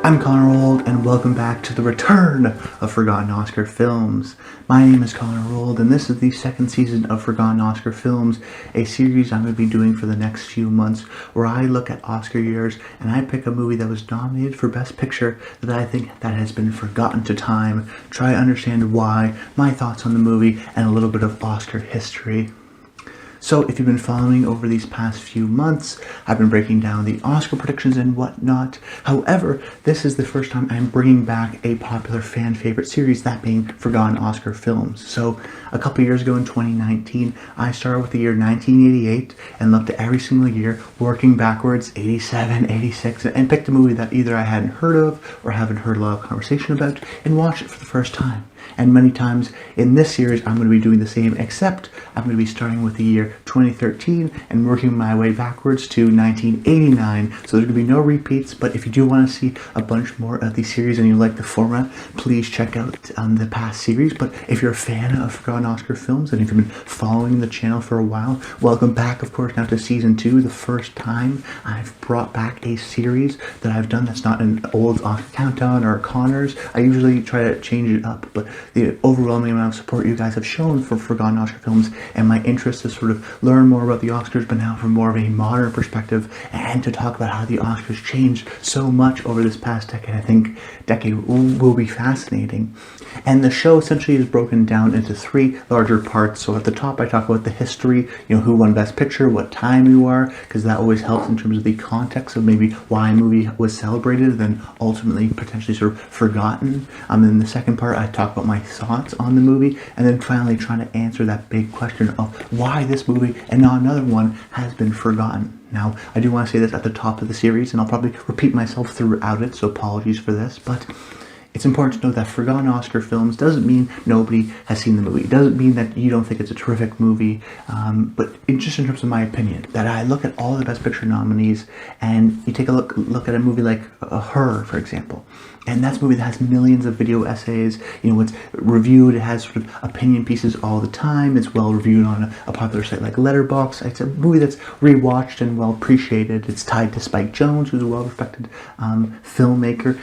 I'm Connor Old, and welcome back to the return of Forgotten Oscar Films. My name is Connor Old, and this is the second season of Forgotten Oscar Films, a series I'm going to be doing for the next few months, where I look at Oscar years and I pick a movie that was nominated for Best Picture that I think that has been forgotten to time, try to understand why, my thoughts on the movie, and a little bit of Oscar history. So if you've been following over these past few months, I've been breaking down the Oscar predictions and whatnot. However, this is the first time I'm bringing back a popular fan favorite series, that being Forgotten Oscar Films. So a couple years ago in 2019, I started with the year 1988 and looked at every single year, working backwards, 87, 86, and picked a movie that either I hadn't heard of or haven't heard a lot of conversation about and watched it for the first time. And many times in this series, I'm going to be doing the same, except I'm going to be starting with the year 2013 and working my way backwards to 1989. So there's going to be no repeats, but if you do want to see a bunch more of these series and you like the format, please check out the past series. But if you're a fan of Forgotten Oscar Films and if you've been following the channel for a while, welcome back, of course, now to Season 2, the first time I've brought back a series that I've done that's not an old Oscar Countdown or Connors. I usually try to change it up, but the overwhelming amount of support you guys have shown for Forgotten Oscar Films and my interest to sort of learn more about the Oscars, but now from more of a modern perspective, and to talk about how the Oscars changed so much over this past decade. I think decade will be fascinating. And the show essentially is broken down into three larger parts. So at the top, I talk about the history, who won Best Picture, what time you are, because that always helps in terms of the context of maybe why a movie was celebrated, then ultimately potentially sort of forgotten. In the second part, I talk about my thoughts on the movie, and then finally trying to answer that big question of why this movie and not another one has been forgotten. Now, I do want to say this at the top of the series, and I'll probably repeat myself throughout it, so apologies for this, but it's important to know that Forgotten Oscar Films doesn't mean nobody has seen the movie. It doesn't mean that you don't think it's a terrific movie, but just in terms of my opinion, that I look at all the Best Picture nominees, and you take a look at a movie like Her, for example, and that's a movie that has millions of video essays. It's reviewed. It has sort of opinion pieces all the time. It's well reviewed on a popular site like Letterboxd. It's a movie that's rewatched and well appreciated. It's tied to Spike Jonze, who's a well-respected filmmaker.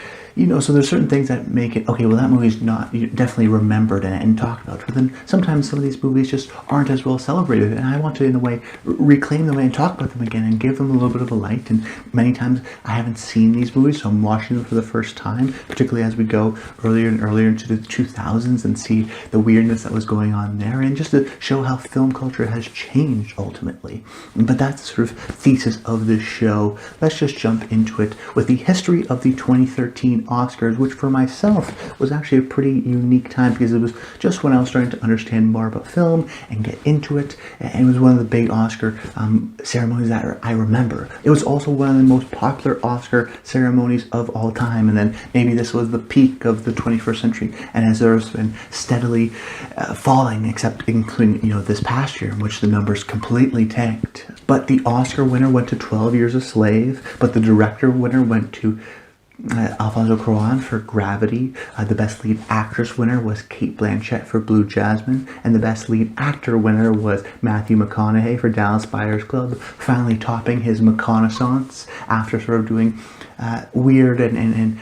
So there's certain things that make it, okay, well, that movie's not definitely remembered and talked about. But then sometimes some of these movies just aren't as well celebrated. And I want to, in a way, reclaim them and talk about them again and give them a little bit of a light. And many times I haven't seen these movies, so I'm watching them for the first time, particularly as we go earlier and earlier into the 2000s and see the weirdness that was going on there, and just to show how film culture has changed ultimately. But that's the sort of thesis of this show. Let's just jump into it with the history of the 2013 Oscars, which for myself was actually a pretty unique time because it was just when I was starting to understand more about film and get into it, and it was one of the big Oscar ceremonies that I remember. It was also one of the most popular Oscar ceremonies of all time, and then maybe this was the peak of the 21st century, and as there's been steadily falling, except including this past year in which the numbers completely tanked. But the Oscar winner went to 12 Years a Slave, but the director winner went to Alfonso Cuarón for Gravity. The Best Lead Actress winner was Cate Blanchett for Blue Jasmine, and the Best Lead Actor winner was Matthew McConaughey for Dallas Buyers Club, finally topping his McConaissance after sort of doing weird and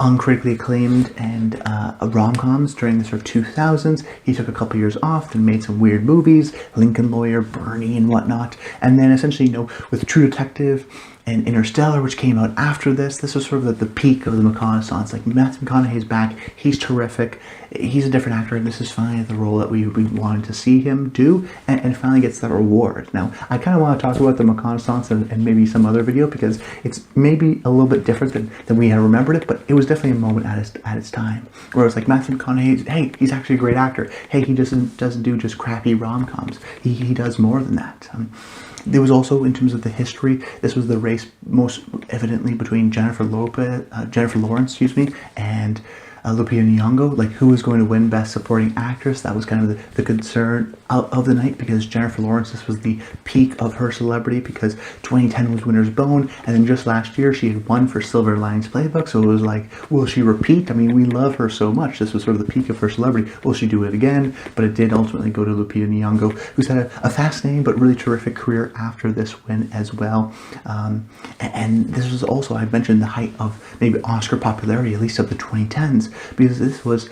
uncritically acclaimed and rom-coms during the sort of 2000s. He took a couple years off and made some weird movies, Lincoln Lawyer, Bernie, and whatnot. And then essentially, with True Detective and Interstellar, which came out after this was sort of the peak of the McConaissance. Like, Matthew McConaughey's back. He's terrific. He's a different actor, and this is finally the role that we wanted to see him do, and finally gets that reward. Now, I kind of want to talk about the McConaissance and maybe some other video, because it's maybe a little bit different than we had remembered it, but it was definitely a moment at its time, where it was like Matthew McConaughey, hey, he's actually a great actor. Hey, he doesn't do just crappy rom-coms. He does more than that. There was also, in terms of the history, this was the race most evidently between Jennifer Lawrence, and Lupita Nyong'o, like who was going to win Best Supporting Actress. That was kind of the concern of the night because Jennifer Lawrence, this was the peak of her celebrity because 2010 was Winter's Bone, and then just last year she had won for Silver Linings Playbook, so it was like, will she repeat? I mean, we love her so much. This was sort of the peak of her celebrity. Will she do it again? But it did ultimately go to Lupita Nyong'o, who's had a fascinating but really terrific career after this win as well. And this was also, I mentioned, the height of maybe Oscar popularity, at least of the 2010s, because this was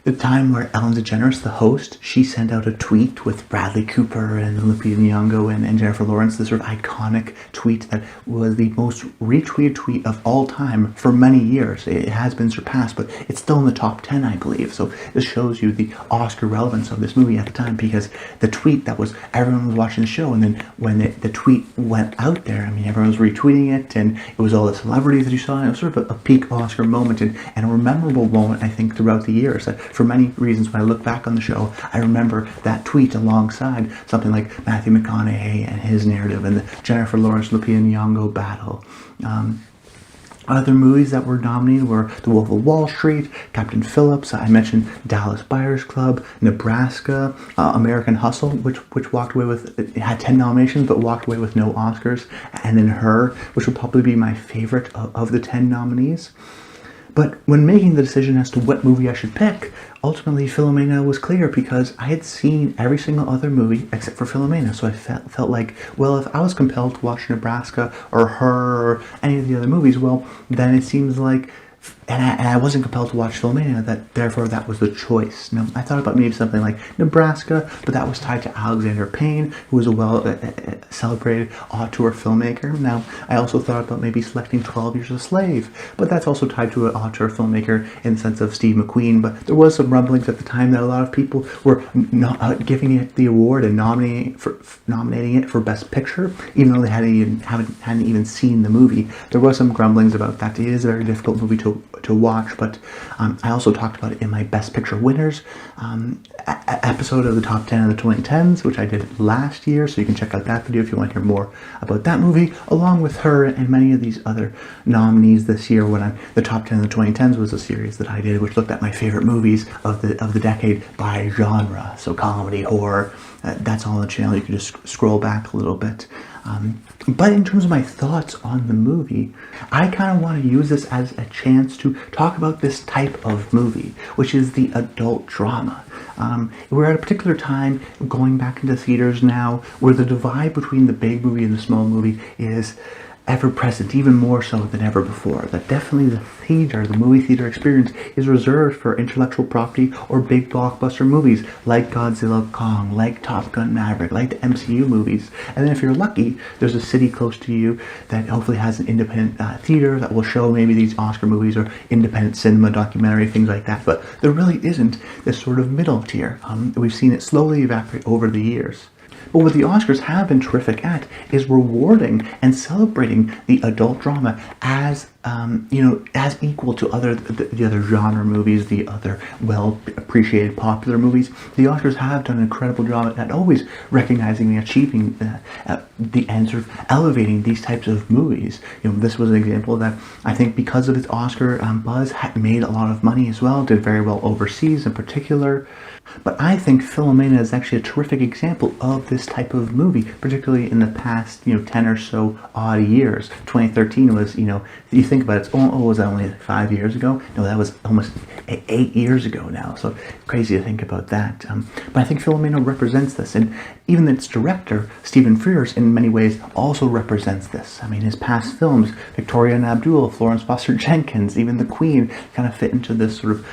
the time where Ellen DeGeneres, the host, she sent out a tweet with Bradley Cooper and Lupita Nyong'o and Jennifer Lawrence, this sort of iconic tweet that was the most retweeted tweet of all time for many years. It has been surpassed, but it's still in the top 10, I believe. So this shows you the Oscar relevance of this movie at the time, because the tweet that was, everyone was watching the show, and then when the tweet went out there, I mean, everyone was retweeting it, and it was all the celebrities that you saw, and it was sort of a peak Oscar moment, and a memorable moment, I think, throughout the years. That for many reasons, when I look back on the show, I remember that tweet alongside something like Matthew McConaughey and his narrative, and the Jennifer Lawrence Lupita Nyong'o battle. Other movies that were nominated were The Wolf of Wall Street, Captain Phillips, I mentioned Dallas Buyers Club, Nebraska, American Hustle, which walked away with, it had 10 nominations but walked away with no Oscars, and then Her, which would probably be my favorite of the 10 nominees. But when making the decision as to what movie I should pick, ultimately Philomena was clear, because I had seen every single other movie except for Philomena. So I felt like, well, if I was compelled to watch Nebraska or Her or any of the other movies, well, then it seems like, and I wasn't compelled to watch Philomena, that therefore that was the choice. Now, I thought about maybe something like Nebraska, but that was tied to Alexander Payne, who was a well-celebrated auteur filmmaker. Now, I also thought about maybe selecting 12 Years a Slave, but that's also tied to an auteur filmmaker in the sense of Steve McQueen. But there was some rumblings at the time that a lot of people were not giving it the award and nominating it for Best Picture, even though they hadn't even seen the movie. There was some grumblings about that. It is a very difficult movie to watch, but I also talked about it in my Best Picture winners episode of the top 10 of the 2010s, which I did last year, so you can check out that video if you want to hear more about that movie, along with Her and many of these other nominees this year. The top 10 of the 2010s was a series that I did, which looked at my favorite movies of the decade by genre, so comedy, horror. That's all on the channel. You can just scroll back a little bit. But in terms of my thoughts on the movie, I kind of want to use this as a chance to talk about this type of movie, which is the adult drama. We're at a particular time, going back into theaters now, where the divide between the big movie and the small movie is ever present, even more so than ever before. That definitely the movie theater experience is reserved for intellectual property or big blockbuster movies like Godzilla Kong, like Top Gun Maverick, like the MCU movies. And then if you're lucky, there's a city close to you that hopefully has an independent theater that will show maybe these Oscar movies or independent cinema, documentary, things like that. But there really isn't this sort of middle tier. We've seen it slowly evaporate over the years. But what the Oscars have been terrific at is rewarding and celebrating the adult drama as as equal to the other genre movies, the other well-appreciated popular movies. The Oscars have done an incredible job at always recognizing and achieving the end, sort of elevating these types of movies. This was an example that I think, because of its Oscar buzz, had made a lot of money as well, did very well overseas in particular. But I think Philomena is actually a terrific example of this type of movie, particularly in the past, 10 or so odd years. 2013 was, you think about it, was that only 5 years ago? No, that was almost 8 years ago now. So crazy to think about that. But I think Philomena represents this, and even its director, Stephen Frears, in many ways also represents this. I mean, his past films, Victoria and Abdul, Florence Foster Jenkins, even The Queen, kind of fit into this sort of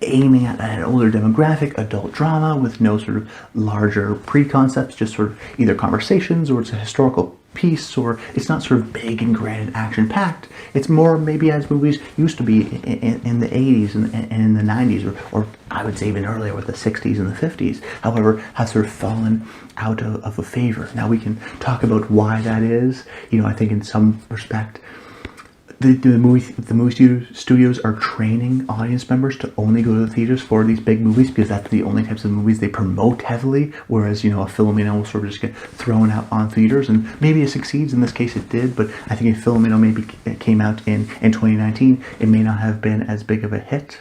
aiming at an older demographic, adult drama with no sort of larger pre-concepts, just sort of either conversations, or it's a historical piece, or it's not sort of big and grand and action-packed. It's more maybe as movies used to be in the 80s and in the 90s, or I would say even earlier with the 60s and the 50s, however, has sort of fallen out of a favor. Now we can talk about why that is. I think in some respect, the movie studios are training audience members to only go to the theaters for these big movies, because that's the only types of movies they promote heavily, whereas, a Philomena will sort of just get thrown out on theaters, and maybe it succeeds. In this case it did, but I think if Philomena maybe came out in 2019, it may not have been as big of a hit.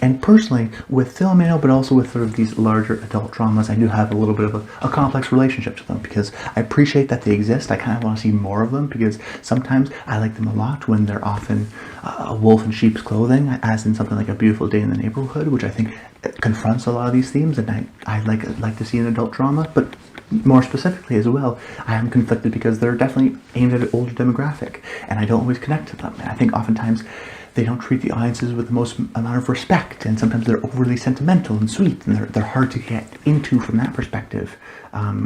And personally, with Philomena, but also with sort of these larger adult dramas, I do have a little bit of a complex relationship to them, because I appreciate that they exist. I kind of want to see more of them, because sometimes I like them a lot when they're often a wolf in sheep's clothing, as in something like A Beautiful Day in the Neighborhood, which I think confronts a lot of these themes, and I like to see an adult drama. But more specifically as well, I am conflicted because they're definitely aimed at an older demographic, and I don't always connect to them. And I think oftentimes they don't treat the audiences with the most amount of respect, and sometimes they're overly sentimental and sweet, and they're hard to get into from that perspective,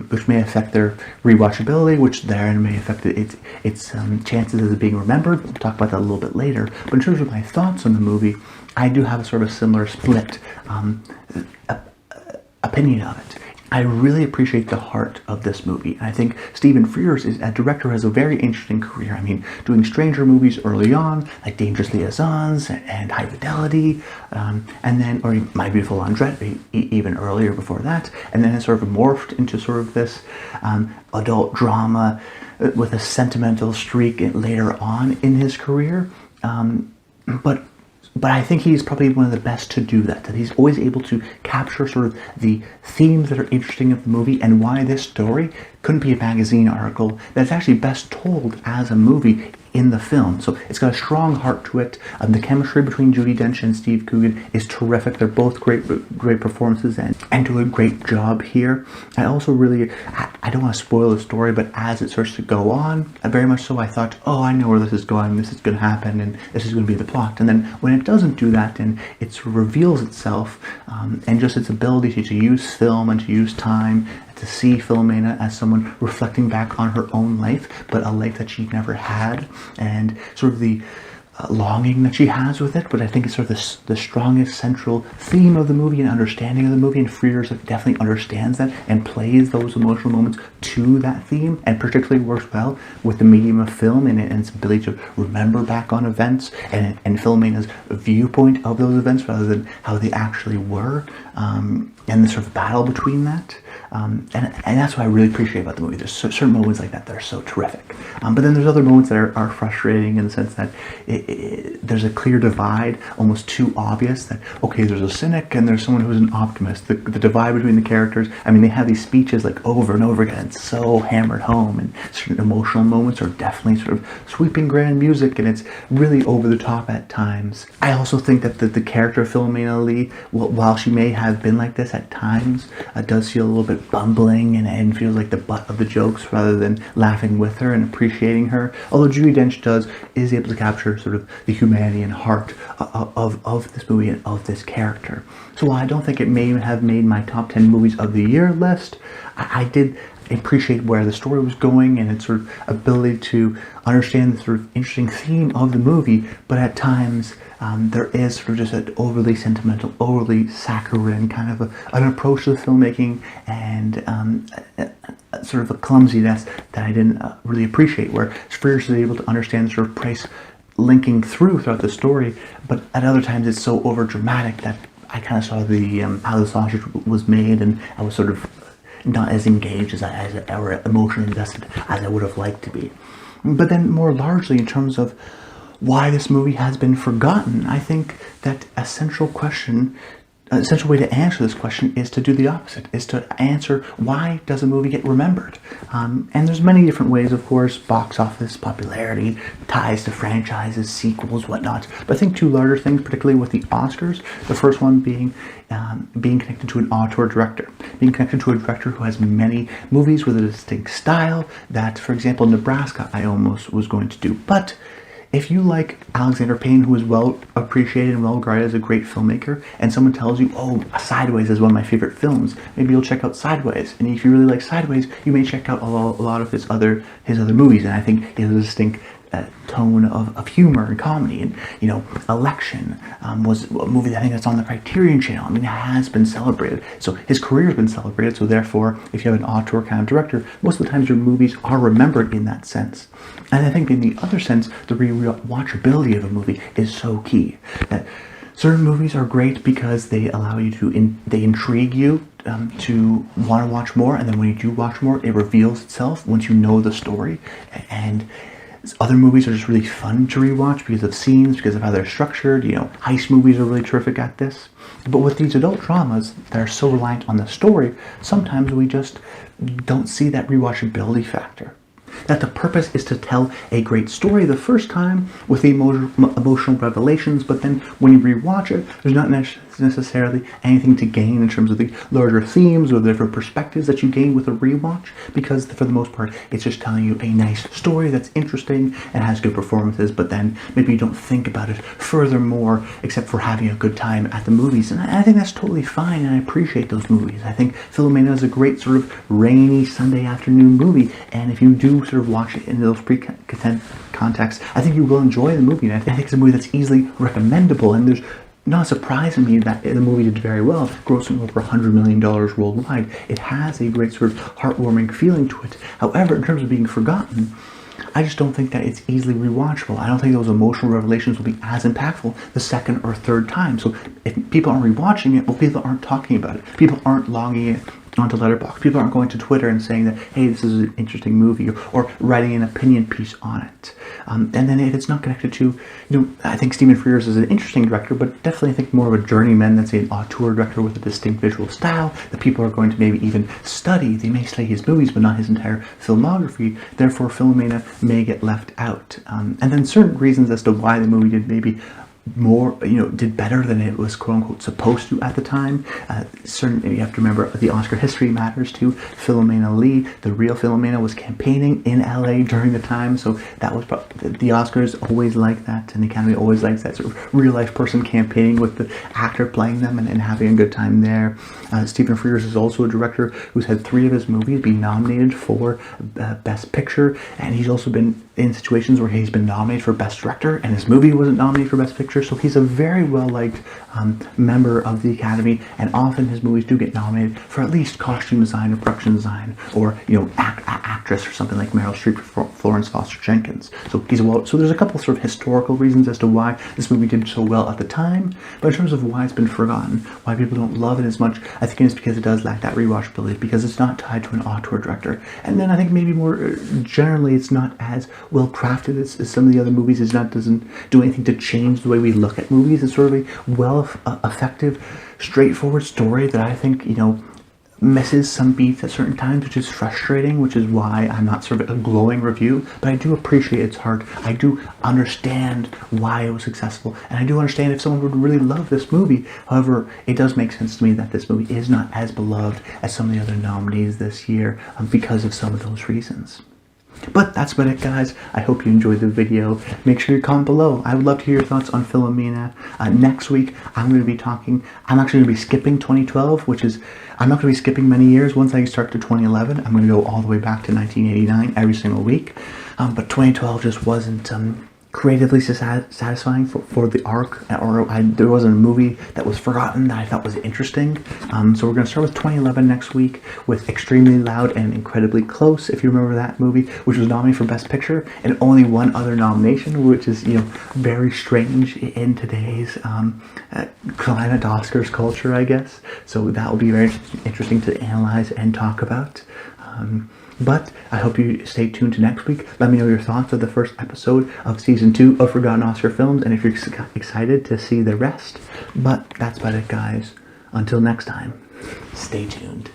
which may affect their rewatchability, which therein may affect its chances as being remembered. We'll talk about that a little bit later. But in terms of my thoughts on the movie, I do have a sort of a similar split opinion of it. I really appreciate the heart of this movie. I think Stephen Frears is a director who has a very interesting career. I mean, doing stranger movies early on, like Dangerous Liaisons and High Fidelity, and then, or My Beautiful Laundrette, even earlier before that, and then it sort of morphed into sort of this adult drama with a sentimental streak later on in his career. But I think he's probably one of the best to do that he's always able to capture sort of the themes that are interesting of the movie, and why this story couldn't be a magazine article, that's actually best told as a movie in the film. So it's got a strong heart to it. The chemistry between Judi Dench and Steve Coogan is terrific. They're both great performances and do a great job here. I also really, I don't want to spoil the story, but as it starts to go on, very much so, I thought, oh, I know where this is going, this is going to happen, and this is going to be the plot. And then when it doesn't do that, and it sort of reveals itself, and just its ability to use film and to use time, to see Philomena as someone reflecting back on her own life, but a life that she never had, and sort of the longing that she has with it. But I think it's sort of the strongest central theme of the movie and understanding of the movie, and Frears definitely understands that and plays those emotional moments to that theme, and particularly works well with the medium of film and its ability to remember back on events and Philomena's viewpoint of those events rather than how they actually were, and the sort of battle between that. And that's what I really appreciate about the movie. There's certain moments like that that are so terrific. But then there's other moments that are frustrating in the sense that there's a clear divide, almost too obvious, that, okay, there's a cynic and there's someone who's an optimist. The divide between the characters, I mean, they have these speeches like over and over again. It's so hammered home, and certain emotional moments are definitely sort of sweeping grand music, and it's really over the top at times. I also think that the character of Philomena Lee, while she may have been like this at times, does feel a little bit bumbling and feels like the butt of the jokes rather than laughing with her and appreciating her. Although Judi Dench is able to capture sort of the humanity and heart of this movie and of this character. So while I don't think it may have made my top 10 movies of the year list, I did appreciate where the story was going and its sort of ability to understand the sort of interesting theme of the movie, but at times there is sort of just an overly sentimental, overly saccharine kind of an approach to the filmmaking, and sort of a clumsiness that I didn't really appreciate, where Frears is able to understand sort of Price linking throughout the story, but at other times it's so over dramatic that I kind of saw the how the sausage was made, and I was sort of not as engaged or emotionally invested as I would have liked to be. But then more largely in terms of why this movie has been forgotten, I think that a central way to answer this question is to do the opposite, is to answer, why does a movie get remembered? And there's many different ways, of course: box office, popularity, ties to franchises, sequels, whatnot. But I think two larger things, particularly with the Oscars, the first one being connected to an auteur director, being connected to a director who has many movies with a distinct style that, for example, Nebraska, I almost was going to do. But if you like Alexander Payne, who is well appreciated and well regarded as a great filmmaker, and someone tells you, oh, Sideways is one of my favorite films, maybe you'll check out Sideways. And if you really like Sideways, you may check out a lot of his other movies. And I think he has a distinct tone of humor and comedy. And, you know, Election was a movie that I think that's on the Criterion Channel. I mean, it has been celebrated. So his career has been celebrated. So therefore, if you have an auteur kind of director, most of the times your movies are remembered in that sense. And I think in the other sense, the rewatchability of a movie is so key. That certain movies are great because they allow you they intrigue you to want to watch more. And then when you do watch more, it reveals itself once you know the story. And Other movies are just really fun to rewatch because of scenes, because of how they're structured. You know, heist movies are really terrific at this. But with these adult dramas that are so reliant on the story, sometimes we just don't see that rewatchability factor. That the purpose is to tell a great story the first time with the emotional revelations, but then when you rewatch it, there's not necessarily anything to gain in terms of the larger themes or the different perspectives that you gain with a rewatch, because for the most part, it's just telling you a nice story that's interesting and has good performances, but then maybe you don't think about it furthermore, except for having a good time at the movies. And I think that's totally fine, and I appreciate those movies. I think Philomena is a great sort of rainy Sunday afternoon movie, and if you do sort of watch it in those pre-content contexts, I think you will enjoy the movie. And I think it's a movie that's easily recommendable, and there's not surprising me that the movie did very well, grossing over $100 million worldwide. It has a great sort of heartwarming feeling to it. However, in terms of being forgotten, I just don't think that it's easily rewatchable. I don't think those emotional revelations will be as impactful the second or third time. So if people aren't rewatching it, well, people aren't talking about it. People aren't logging it onto Letterboxd. People aren't going to Twitter and saying that, hey, this is an interesting movie, or writing an opinion piece on it. And then if it's not connected to, I think Stephen Frears is an interesting director, but definitely I think more of a journeyman than, say, an auteur director with a distinct visual style that people are going to maybe even study. They may study his movies, but not his entire filmography. Therefore, Philomena may get left out. And then certain reasons as to why the movie did maybe more, did better than it was quote unquote supposed to at the time. You have to remember the Oscar history matters too. Philomena Lee, the real Philomena, was campaigning in LA during the time, so that was the Oscars always like that, and the Academy always likes that sort of real life person campaigning with the actor playing them and having a good time there. Stephen Frears is also a director who's had 3 of his movies be nominated for Best Picture, and he's also been in situations where he's been nominated for Best Director and his movie wasn't nominated for Best Picture. So he's a very well-liked member of the Academy, and often his movies do get nominated for at least costume design or production design, or actress or something like Meryl Streep or Florence Foster Jenkins. So so there's a couple sort of historical reasons as to why this movie did so well at the time, but in terms of why it's been forgotten, why people don't love it as much, I think it's because it does lack that rewatchability, because it's not tied to an auteur director. And then I think maybe more generally, it's not as well crafted as some of the other movies. Doesn't do anything to change the way we look at movies. It's sort of a effective, straightforward story that I think misses some beats at certain times, which is frustrating, which is why I'm not sort of a glowing review, but I do appreciate its heart. I do understand why it was successful, and I do understand if someone would really love this movie. However, it does make sense to me that this movie is not as beloved as some of the other nominees this year because of some of those reasons. But that's about it, guys. I hope you enjoyed the video. Make sure you comment below. I would love to hear your thoughts on Philomena. Next week, I'm actually going to be skipping 2012, I'm not going to be skipping many years. Once I start to 2011, I'm going to go all the way back to 1989 every single week. But 2012 just wasn't creatively satisfying for the arc, or there wasn't a movie that was forgotten that I thought was interesting. So we're going to start with 2011 next week with Extremely Loud and Incredibly Close, if you remember that movie, which was nominated for Best Picture, and only one other nomination, which is very strange in today's climate Oscars culture, I guess. So that will be very interesting to analyze and talk about. But I hope you stay tuned to next week. Let me know your thoughts of the first episode of Season 2 of Forgotten Oscar Films, and if you're excited to see the rest. But that's about it, guys. Until next time, stay tuned.